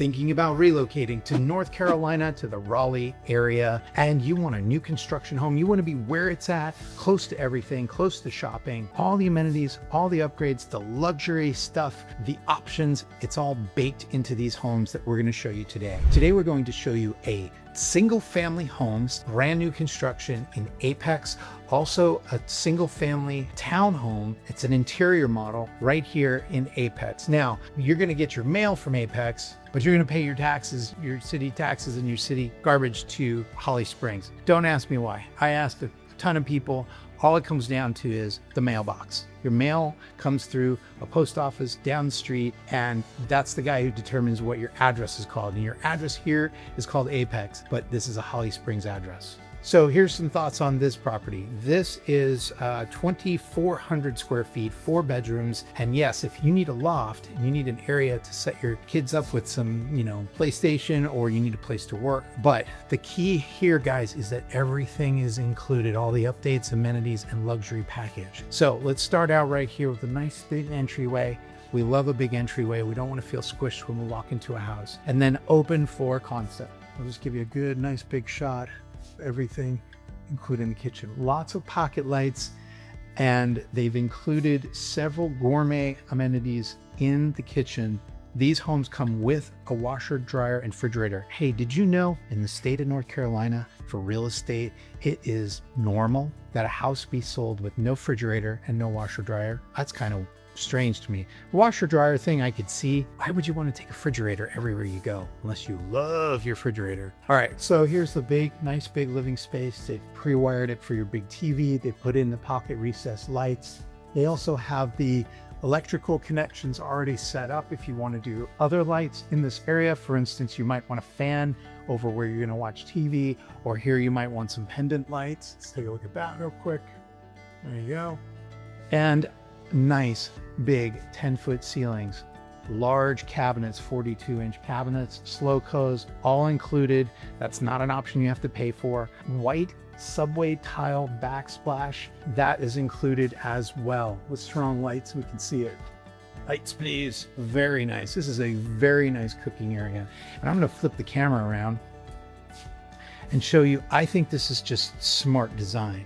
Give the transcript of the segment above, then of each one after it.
thinking about relocating to North Carolina, to the Raleigh area, and you want a new construction home, you want to be where it's at, close to everything, close to shopping, all the amenities, all the upgrades, the luxury stuff, the options, it's all baked into these homes that we're going to show you today. Today, we're going to show you a single family homes, brand new construction in Apex, also a single family townhome. It's an interior model right here in Apex. Now, you're going to get your mail from Apex, but you're going to pay your taxes, your city taxes and your city garbage to Holly Springs. Don't ask me why. I asked a ton of people. All it comes down to is the mailbox. Your mail comes through a post office down the street, and that's the guy who determines what your address is called. And your address here is called Apex, but this is a Holly Springs address. So here's some thoughts on this property. This is 2,400 square feet, 4 bedrooms. And yes, if you need a loft and you need an area to set your kids up with some, PlayStation, or you need a place to work. But the key here, guys, is that everything is included, all the updates, amenities, and luxury package. So let's start out right here with a nice big entryway. We love a big entryway. We don't want to feel squished when we walk into a house. And then open floor concept. I'll just give you a good, nice big shot. Everything, including the kitchen. Lots of pocket lights, and they've included several gourmet amenities in the kitchen. These homes come with a washer, dryer, and refrigerator. Hey, did you know in the state of North Carolina, for real estate, it is normal that a house be sold with no refrigerator and no washer, dryer? That's kind of strange to me. Washer dryer thing I could see. Why would you want to take a refrigerator everywhere you go unless you love your refrigerator? All right, so here's the nice big living space. They've pre-wired it for your big TV. They put in the pocket recessed lights. They also have the electrical connections already set up if you want to do other lights in this area. For instance, you might want a fan over where you're going to watch TV, or here you might want some pendant lights. Let's take a look at that real quick. There you go. And nice big 10-foot ceilings, large cabinets, 42-inch cabinets, slow close, all included. That's not an option you have to pay for. White subway tile backsplash, that is included as well, with strong lights. We can see it. Lights, please. Very nice. This is a very nice cooking area. And I'm going to flip the camera around and show you. I think this is just smart design.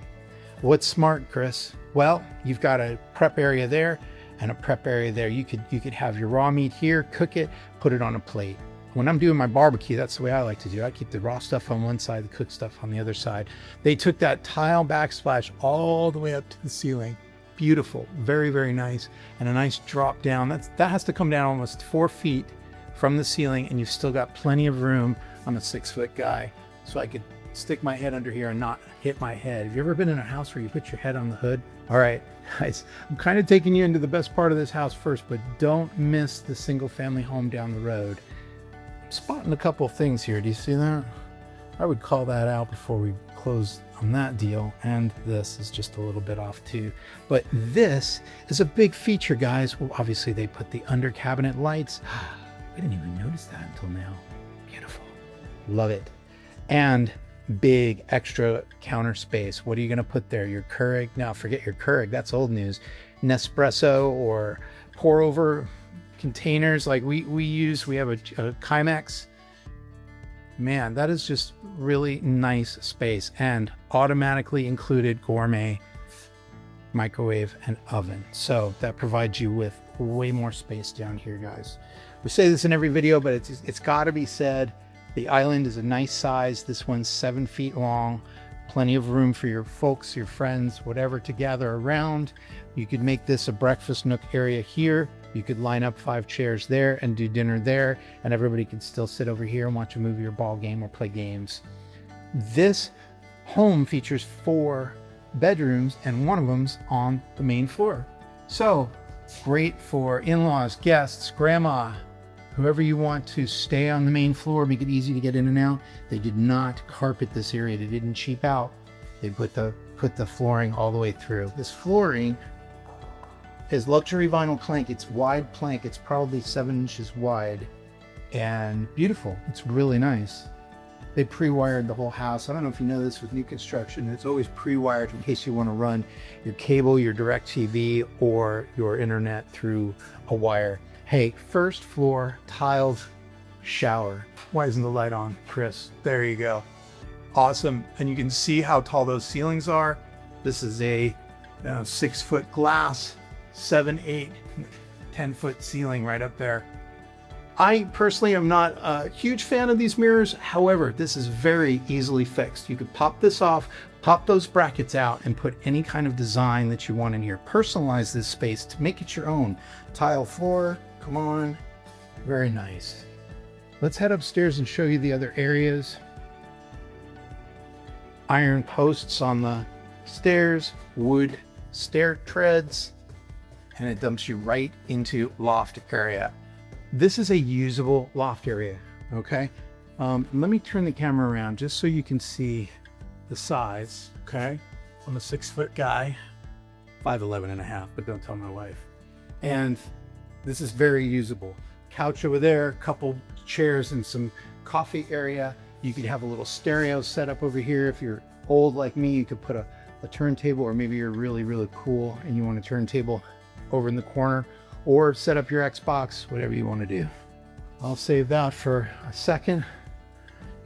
What's smart, Chris? Well, you've got a prep area there and a prep area there. You could have your raw meat here, cook it, put it on a plate. When I'm doing my barbecue, that's the way I like to do it. I keep the raw stuff on one side, the cooked stuff on the other side. They took that tile backsplash all the way up to the ceiling. Beautiful, very, very nice. And a nice drop down. That has to come down almost 4 feet from the ceiling, and you've still got plenty of room. I'm a 6-foot guy, so I could stick my head under here and not hit my head. Have you ever been in a house where you put your head on the hood? All right, guys, I'm kind of taking you into the best part of this house first, but don't miss the single family home down the road. I'm spotting a couple of things here. Do you see that? I would call that out before we close on that deal. And this is just a little bit off too. But this is a big feature, guys. Well, obviously they put the under cabinet lights. We didn't even notice that until now. Beautiful. Love it. And big extra counter space. What are you going to put there? Your Keurig? Now forget your Keurig. That's old news. Nespresso or pour over containers like we use. We have a Chemex. Man, that is just really nice space, and automatically included gourmet microwave and oven. So that provides you with way more space down here, guys. We say this in every video, but it's got to be said. The island is a nice size. This one's 7 feet long. Plenty of room for your folks, your friends, whatever to gather around. You could make this a breakfast nook area here. You could line up 5 chairs there and do dinner there, and everybody could still sit over here and watch a movie or ball game or play games. This home features 4 bedrooms, and one of them's on the main floor. So great for in-laws, guests, grandma, whoever you want to stay on the main floor, make it easy to get in and out. They did not carpet this area. They didn't cheap out. They put the flooring all the way through. This flooring is luxury vinyl plank. It's wide plank. It's probably 7 inches wide and beautiful. It's really nice. They pre-wired the whole house. I don't know if you know this with new construction. It's always pre-wired in case you want to run your cable, your DirecTV, or your internet through a wire. Hey, first floor tiled shower. Why isn't the light on, Chris? There you go. Awesome. And you can see how tall those ceilings are. This is a 6-foot glass, 7, 8, 10-foot ceiling right up there. I personally am not a huge fan of these mirrors. However, this is very easily fixed. You could pop this off, pop those brackets out, and put any kind of design that you want in here. Personalize this space to make it your own. Tile floor, come on. Very nice. Let's head upstairs and show you the other areas. Iron posts on the stairs, wood stair treads, and it dumps you right into loft area. This is a usable loft area, okay? Let me turn the camera around just so you can see the size, okay? I'm a 6-foot guy, 5'11 and a half, but don't tell my wife. And this is very usable. Couch over there, couple chairs and some coffee area. You could have a little stereo set up over here. If you're old like me, you could put a turntable, or maybe you're really, really cool and you want a turntable over in the corner, or set up your Xbox, whatever you want to do. I'll save that for a second.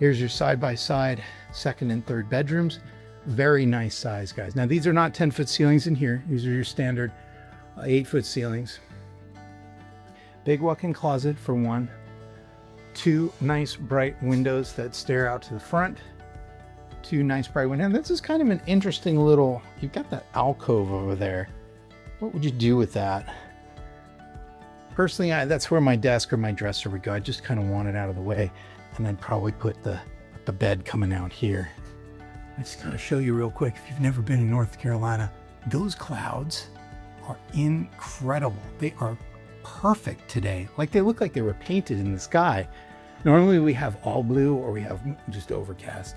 Here's your side-by-side second and third bedrooms. Very nice size, guys. Now, these are not 10-foot ceilings in here. These are your standard 8-foot ceilings. Big walk-in closet for one. 2 nice bright windows that stare out to the front. 2 nice bright windows. And this is kind of an interesting little, you've got that alcove over there. What would you do with that? Personally, that's where my desk or my dresser would go. I just kind of want it out of the way, and I'd probably put the bed coming out here. I just gotta show you real quick. If you've never been in North Carolina, those clouds are incredible. They are perfect today. Like, they look like they were painted in the sky. Normally we have all blue, or we have just overcast.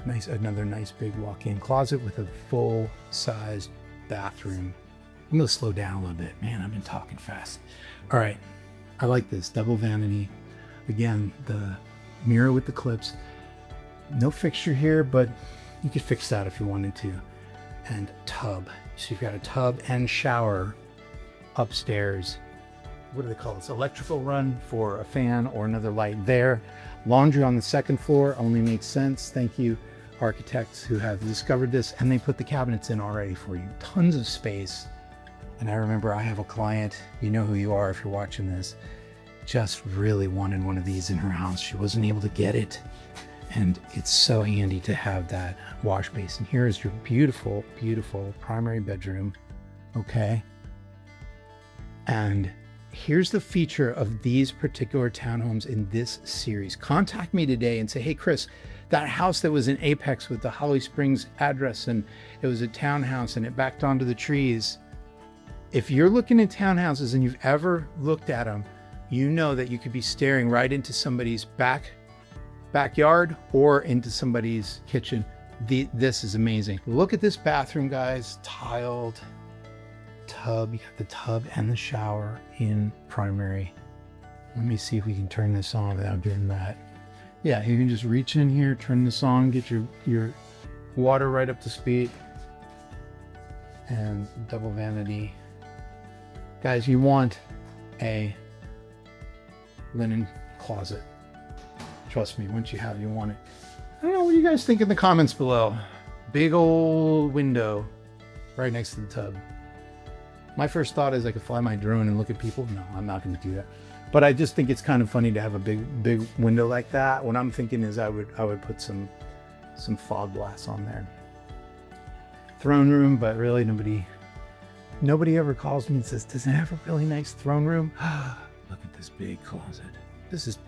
Nice, another nice big walk-in closet with a full-sized bathroom. I'm gonna slow down a little bit. Man, I've been talking fast. All right, I like this double vanity. Again, the mirror with the clips. No fixture here, but you could fix that if you wanted to. And tub. So you've got a tub and shower upstairs. What do they call this? Electrical run for a fan or another light there. Laundry on the second floor only makes sense. Thank you, architects who have discovered this, and they put the cabinets in already for you. Tons of space. And I remember I have a client, you know who you are if you're watching this, just really wanted one of these in her house. She wasn't able to get it. And it's so handy to have that wash basin. Here is your beautiful, beautiful primary bedroom. Okay. And here's the feature of these particular townhomes in this series. Contact me today and say, hey, Chris, that house that was in Apex with the Holly Springs address, and it was a townhouse and it backed onto the trees. If you're looking at townhouses and you've ever looked at them, you know that you could be staring right into somebody's backyard or into somebody's kitchen. This is amazing. Look at this bathroom, guys. Tiled tub. You got the tub and the shower in primary. Let me see if we can turn this on without doing that. Yeah, you can just reach in here, turn this on, get your water right up to speed. And double vanity. Guys, you want a linen closet. Trust me, once you have, you want it. I don't know, what do you guys think in the comments below? Big old window right next to the tub. My first thought is I could fly my drone and look at people. No, I'm not going to do that. But I just think it's kind of funny to have a big window like that. What I'm thinking is I would put some fog glass on there. Throne room, but really nobody ever calls me and says, does it have a really nice throne room? Look at this big closet. This is,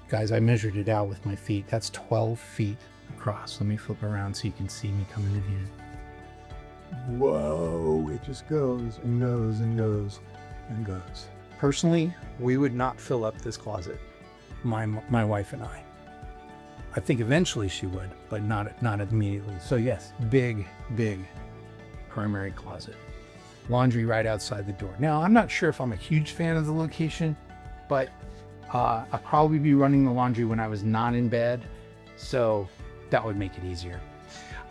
guys, I measured it out with my feet. That's 12 feet across. Let me flip around so you can see me coming in here. Whoa, it just goes and goes and goes and goes. Personally, we would not fill up this closet, my wife and I. I think eventually she would, but not immediately. So yes, big primary closet. Laundry right outside the door. Now, I'm not sure if I'm a huge fan of the location, but I'll probably be running the laundry when I was not in bed, so that would make it easier.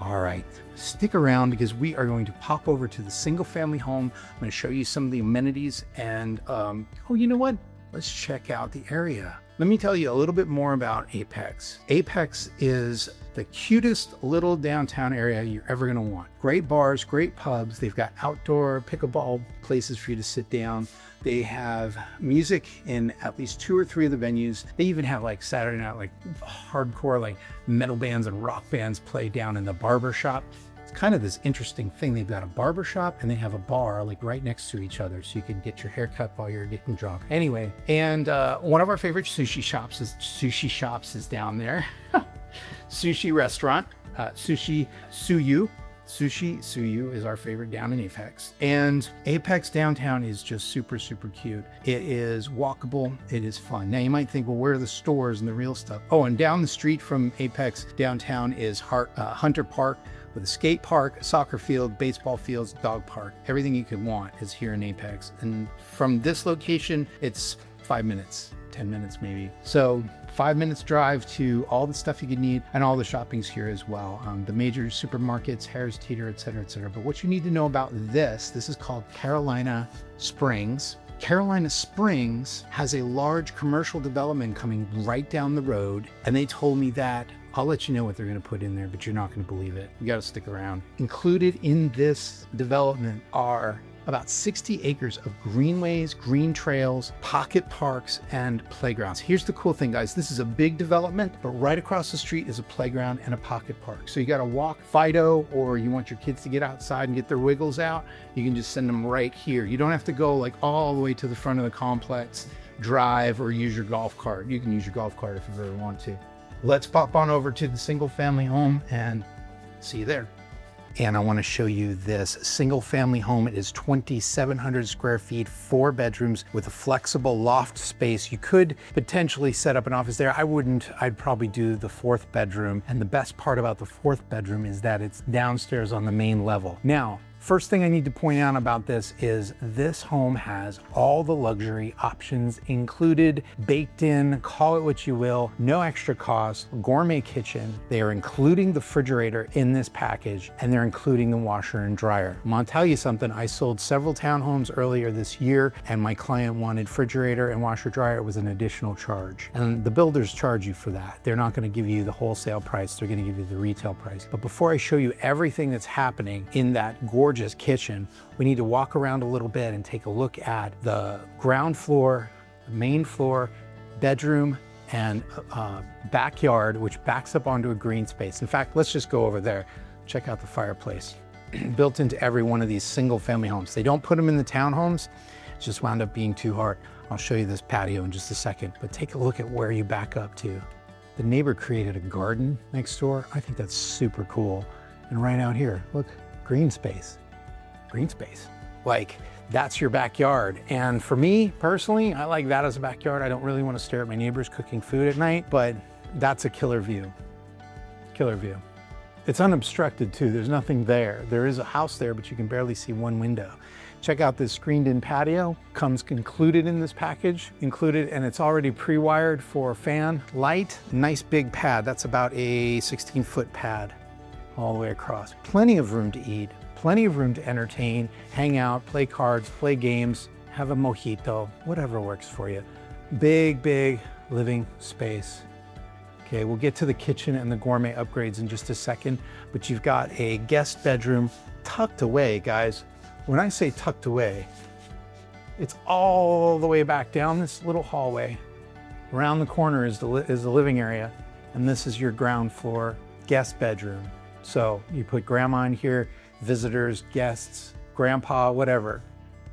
All right, stick around because we are going to pop over to the single family home. I'm going to show you some of the amenities and, oh, you know what? let's check out the area. Let me tell you a little bit more about Apex. Apex is the cutest little downtown area you're ever gonna want. Great bars, great pubs. They've got outdoor pickleball places for you to sit down. They have music in at least 2 or 3 of the venues. They even have like Saturday night, like hardcore, like metal bands and rock bands play down in the barber shop. It's kind of this interesting thing. They've got a barber shop and they have a bar like right next to each other, so you can get your hair cut while you're getting drunk. Anyway, and one of our favorite sushi shops is down there. Sushi restaurant, Sushi Suyu is our favorite down in Apex. And Apex downtown is just super, super cute. It is walkable. It is fun. Now you might think, well, where are the stores and the real stuff? Oh, and down the street from Apex downtown is Hunter Park, with a skate park, a soccer field, baseball fields, dog park. Everything you could want is here in Apex. And from this location, it's 5 minutes, 10 minutes maybe. So 5 minutes drive to all the stuff you could need, and all the shopping's here as well. The major supermarkets, Harris Teeter, et cetera, et cetera. But what you need to know about this is called Carolina Springs. Carolina Springs has a large commercial development coming right down the road, and they told me that I'll let you know what they're going to put in there, but you're not going to believe it. You got to stick around. Included in this development are about 60 acres of greenways, green trails, pocket parks, and playgrounds. Here's the cool thing, guys. This is a big development, but right across the street is a playground and a pocket park. So you got to walk Fido, or you want your kids to get outside and get their wiggles out, you can just send them right here. You don't have to go like all the way to the front of the complex, drive, or use your golf cart. You can use your golf cart if you really want to. Let's pop on over to the single family home and see you there. And I want to show you this single family home. It is 2,700 square feet, 4 bedrooms with a flexible loft space. You could potentially set up an office there. I wouldn't. I'd probably do the 4th bedroom. And the best part about the 4th bedroom is that it's downstairs on the main level. Now, first thing I need to point out about this is this home has all the luxury options included, baked in, call it what you will, no extra cost, gourmet kitchen. They are including the refrigerator in this package, and they're including the washer and dryer. I'm gonna tell you something, I sold several townhomes earlier this year, and my client wanted refrigerator and washer dryer with an additional charge. And the builders charge you for that. They're not gonna give you the wholesale price, they're gonna give you the retail price. But before I show you everything that's happening in that gorgeous kitchen, we need to walk around a little bit and take a look at the ground floor, the main floor, bedroom, and backyard, which backs up onto a green space. In fact, let's just go over there. Check out the fireplace. Built into every one of these single family homes. They don't put them in the townhomes. It's just wound up being too hard. I'll show you this patio in just a second, but take a look at where you back up to. The neighbor created a garden next door. I think that's super cool. And right out here, look, green space. Green space. Like, that's your backyard. And for me personally, I like that as a backyard. I don't really want to stare at my neighbors cooking food at night, but that's a killer view. Killer view. It's unobstructed too. There's nothing there. There is a house there, but you can barely see one window. Check out this screened-in patio. Comes included in this package, and it's already pre-wired for fan, light, nice big pad. That's about a 16-foot pad all the way across. Plenty of room to eat. Plenty of room to entertain, hang out, play cards, play games, have a mojito, whatever works for you. Big, big living space. Okay, we'll get to the kitchen and the gourmet upgrades in just a second, but you've got a guest bedroom tucked away, guys. When I say tucked away, it's all the way back down this little hallway. Around the corner is the living area, and this is your ground floor guest bedroom. So you put grandma in here, visitors, guests, grandpa, whatever.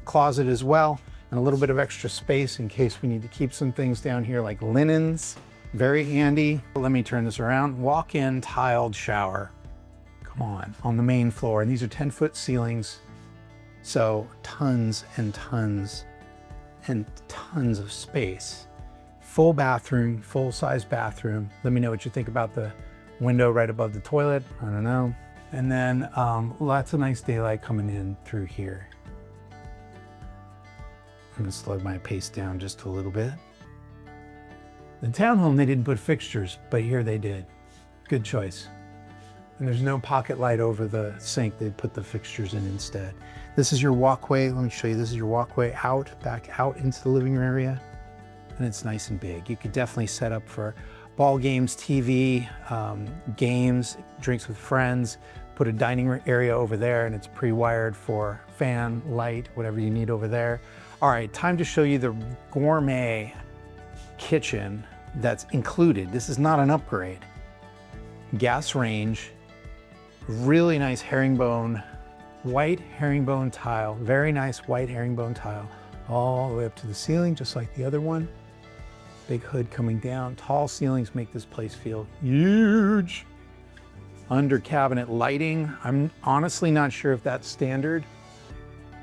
Closet as well, and a little bit of extra space in case we need to keep some things down here like linens. Very handy. Let me turn this around. Walk-in tiled shower. Come on the main floor. And these are 10-foot ceilings. So tons and tons and tons of space. Full bathroom, full-size bathroom. Let me know what you think about the window right above the toilet. I don't know. And then lots of nice daylight coming in through here. I'm gonna slow my pace down just a little bit. The townhome, they didn't put fixtures, but here they did. Good choice. And there's no pocket light over the sink. They put the fixtures in instead. This is your walkway. Let me show you. This is your walkway back out into the living room area. and it's nice and big. You could definitely set up for ball games, TV, games, drinks with friends. Put a dining area over there, and it's pre-wired for fan, light, whatever you need over there. All right, time to show you the gourmet kitchen that's included. This is not an upgrade. Gas range, really nice herringbone, white herringbone tile, very nice white herringbone tile, all the way up to the ceiling, just like the other one. Big hood coming down. Tall ceilings make this place feel huge. Under cabinet lighting, I'm honestly not sure if that's standard.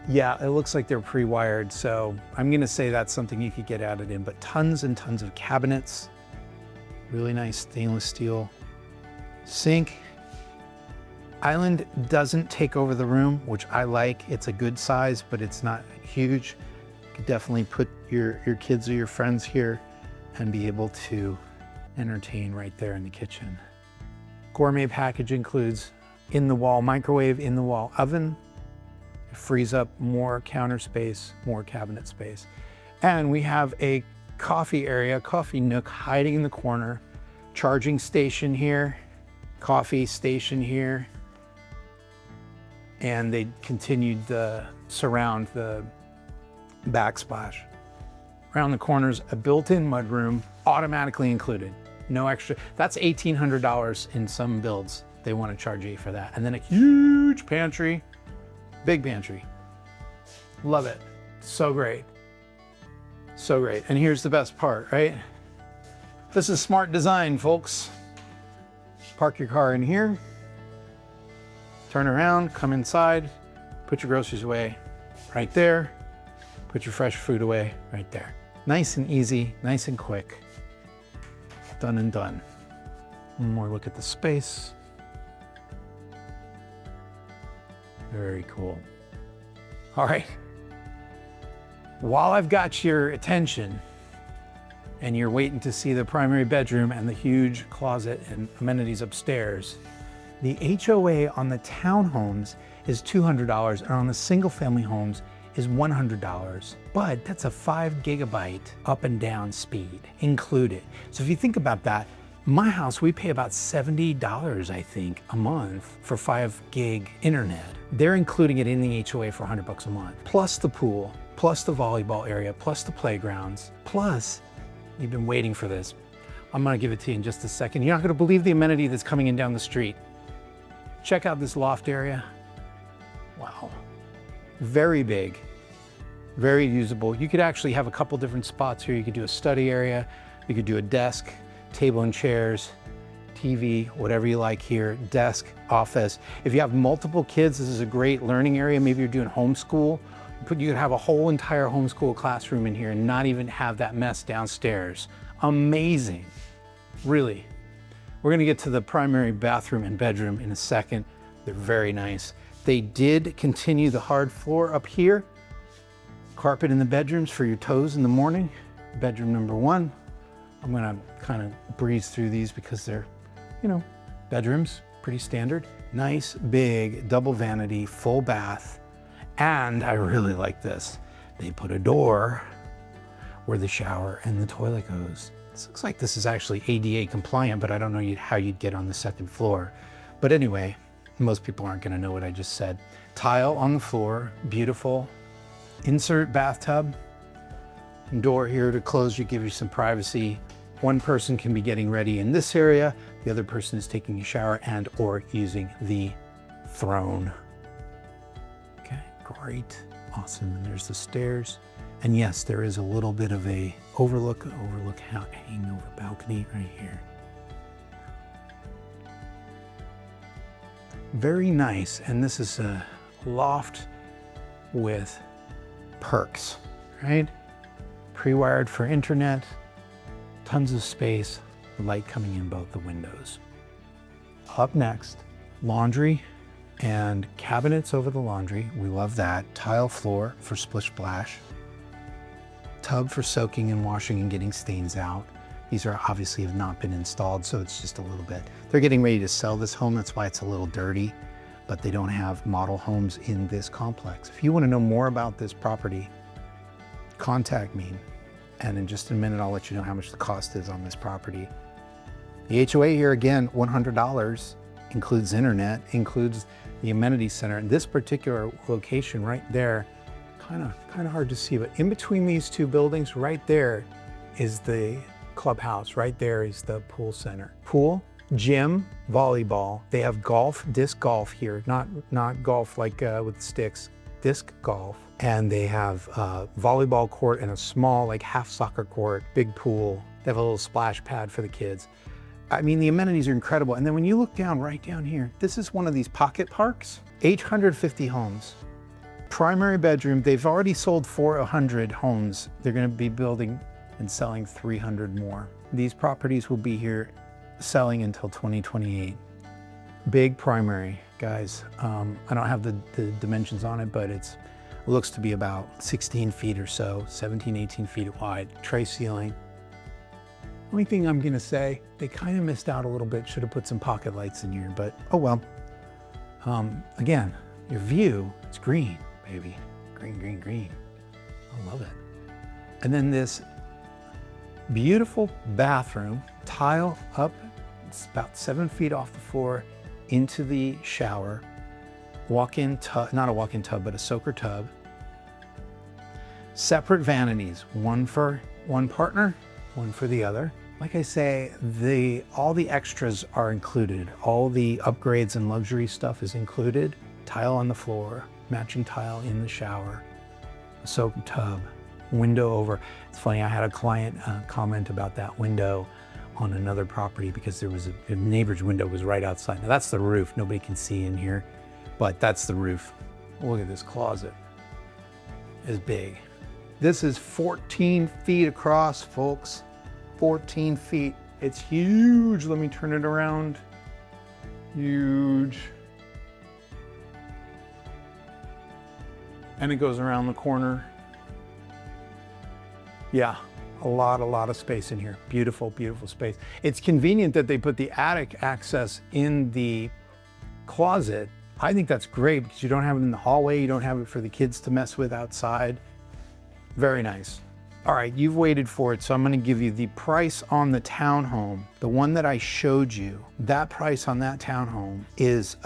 Yeah, it looks like they're pre-wired, so I'm gonna say that's something you could get added in, but tons and tons of cabinets. Really nice stainless steel sink. Island doesn't take over the room, which I like. It's a good size, but it's not huge. You could definitely put your kids or your friends here and be able to entertain right there in the kitchen. Gourmet package includes in-the-wall microwave, in-the-wall oven. It frees up more counter space, more cabinet space. And we have a coffee area, coffee nook hiding in the corner. Charging station here, coffee station here. And they continued to surround the backsplash. Around the corners, a built-in mudroom, automatically included. No extra. That's $1,800 in some builds. They want to charge you for that. And then a huge pantry, big pantry. Love it. So great. So great. And here's the best part, right? This is smart design, folks. Park your car in here, turn around, come inside, put your groceries away right there, put your fresh food away right there. Nice and easy, nice and quick. Done and done. One more look at the space. Very cool. All right. While I've got your attention and you're waiting to see the primary bedroom and the huge closet and amenities upstairs, the HOA on the townhomes is $200 and on the single family homes is $100, but that's a 5 gigabyte up and down speed included. So if you think about that, my house, we pay about $70, I think, a month for 5 gig internet. They're including it in the HOA for $100 a month, plus the pool, plus the volleyball area, plus the playgrounds, plus, you've been waiting for this. I'm gonna give it to you in just a second. You're not gonna believe the amenity that's coming in down the street. Check out this loft area. Wow, very big. Very usable. You could actually have a couple different spots here. You could do a study area, you could do a desk, table and chairs, TV, whatever you like here, desk, office. If you have multiple kids, this is a great learning area. Maybe you're doing homeschool, but you could have a whole entire homeschool classroom in here and not even have that mess downstairs. Amazing, really. We're gonna get to the primary bathroom and bedroom in a second. They're very nice. They did continue the hard floor up here. Carpet in the bedrooms for your toes in the morning. Bedroom number 1. I'm gonna kind of breeze through these because they're, you know, bedrooms, pretty standard. Nice, big, double vanity, full bath. And I really like this. They put a door where the shower and the toilet goes. This looks like this is actually ADA compliant, but I don't know how you'd get on the second floor. But anyway, most people aren't gonna know what I just said. Tile on the floor, beautiful. Insert bathtub, door here to close you, give you some privacy. One person can be getting ready in this area, the other person is taking a shower and or using the throne. Okay, great, awesome. And there's the stairs. And yes, there is a little bit of a overlook hangover balcony right here. Very nice, and this is a loft with perks, right? Pre-wired for internet, tons of space, light coming in both the windows. Up next, laundry and cabinets over the laundry. We love that. Tile floor for splish splash. Tub for soaking and washing and getting stains out. These are obviously have not been installed, so it's just a little bit. They're getting ready to sell this home, that's why it's a little dirty, but they don't have model homes in this complex. If you want to know more about this property, contact me. And in just a minute, I'll let you know how much the cost is on this property. The HOA here, again, $100, includes internet, includes the amenity center. And this particular location right there, kind of hard to see, but in between these two buildings right there is the clubhouse. Right there is the pool center. Pool, gym, volleyball. They have golf, disc golf here, not golf like with sticks, disc golf. And they have a volleyball court and a small, like half soccer court, big pool. They have a little splash pad for the kids. I mean, the amenities are incredible. And then when you look down, right down here, this is one of these pocket parks, 850 homes. Primary bedroom, they've already sold 400 homes. They're gonna be building and selling 300 more. These properties will be here selling until 2028. Big primary, guys. I don't have the dimensions on it, but it looks to be about 16 feet or so, 17, 18 feet wide, tray ceiling. Only thing I'm gonna say, they kind of missed out a little bit. Should have put some pocket lights in here, but oh well. Again, your view, it's green, baby. Green, green, green. I love it. And then this beautiful bathroom, tile up, it's about 7 feet off the floor into the shower. Walk-in tub, not a walk-in tub, but a soaker tub. Separate vanities, one for one partner, one for the other. Like I say, all the extras are included. All the upgrades and luxury stuff is included. Tile on the floor, matching tile in the shower, a soak tub, window over. It's funny, I had a client comment about that window on another property because there was a neighbor's window was right outside. Now that's the roof, nobody can see in here, but that's the roof. Look at this closet, it's big. This is 14 feet across, folks. 14 feet. It's huge. Let me turn it around. Huge. And it goes around the corner. Yeah, a lot of space in here. Beautiful, beautiful space. It's convenient that they put the attic access in the closet. I think that's great because you don't have it in the hallway. You don't have it for the kids to mess with outside. Very nice. All right, you've waited for it, so I'm gonna give you the price on the townhome. The one that I showed you, that price on that townhome is,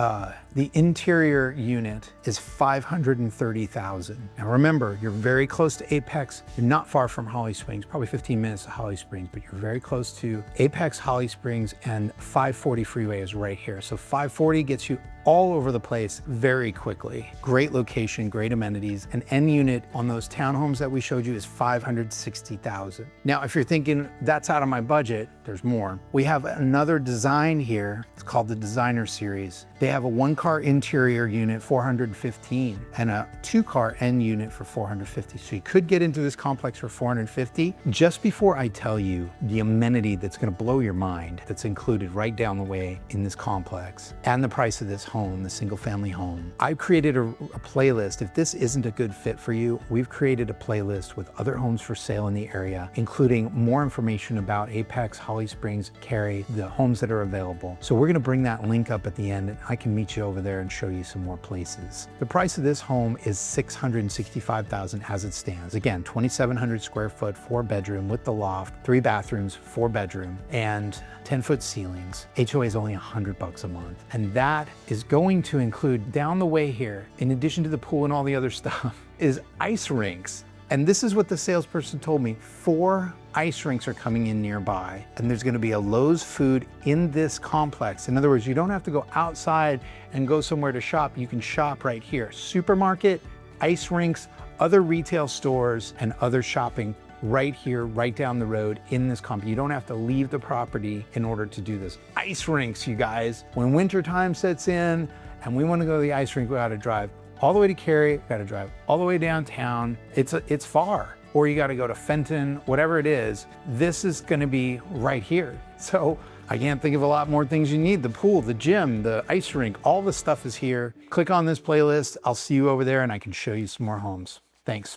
the interior unit is $530,000. Now remember, you're very close to Apex. You're not far from Holly Springs, probably 15 minutes to Holly Springs, but you're very close to Apex, Holly Springs, and 540 freeway is right here. So 540 gets you all over the place very quickly. Great location, great amenities. An end unit on those townhomes that we showed you is $560,000. Now, if you're thinking that's out of my budget, there's more. We have another design here. It's called the Designer Series. They have a 1-car interior unit, $415, and a 2-car end unit for $450. So you could get into this complex for $450. Just before I tell you the amenity that's gonna blow your mind, that's included right down the way in this complex, and the price of this home, the single family home, I've created a playlist. If this isn't a good fit for you, we've created a playlist with other homes for sale in the area, including more information about Apex, Holly Springs, Cary, the homes that are available. So we're gonna bring that link up at the end, and I can meet you over there and show you some more places. The price of this home is $665,000 as it stands. Again, 2,700 square foot, 4-bedroom with the loft, 3 bathrooms, 4-bedroom, and 10-foot ceilings. HOA is only $100 a month. And that is going to include, down the way here, in addition to the pool and all the other stuff, is ice rinks. And this is what the salesperson told me. 4 ice rinks are coming in nearby, and there's gonna be a Lowe's food in this complex. In other words, you don't have to go outside and go somewhere to shop. You can shop right here. Supermarket, ice rinks, other retail stores, and other shopping right here, right down the road in this company. You don't have to leave the property in order to do this. Ice rinks, you guys. When winter time sets in and we wanna go to the ice rink, we gotta drive all the way to Cary, gotta drive all the way downtown. It's far. Or you gotta go to Fenton, whatever it is. This is gonna be right here. So I can't think of a lot more things you need. The pool, the gym, the ice rink, all the stuff is here. Click on this playlist. I'll see you over there and I can show you some more homes. Thanks.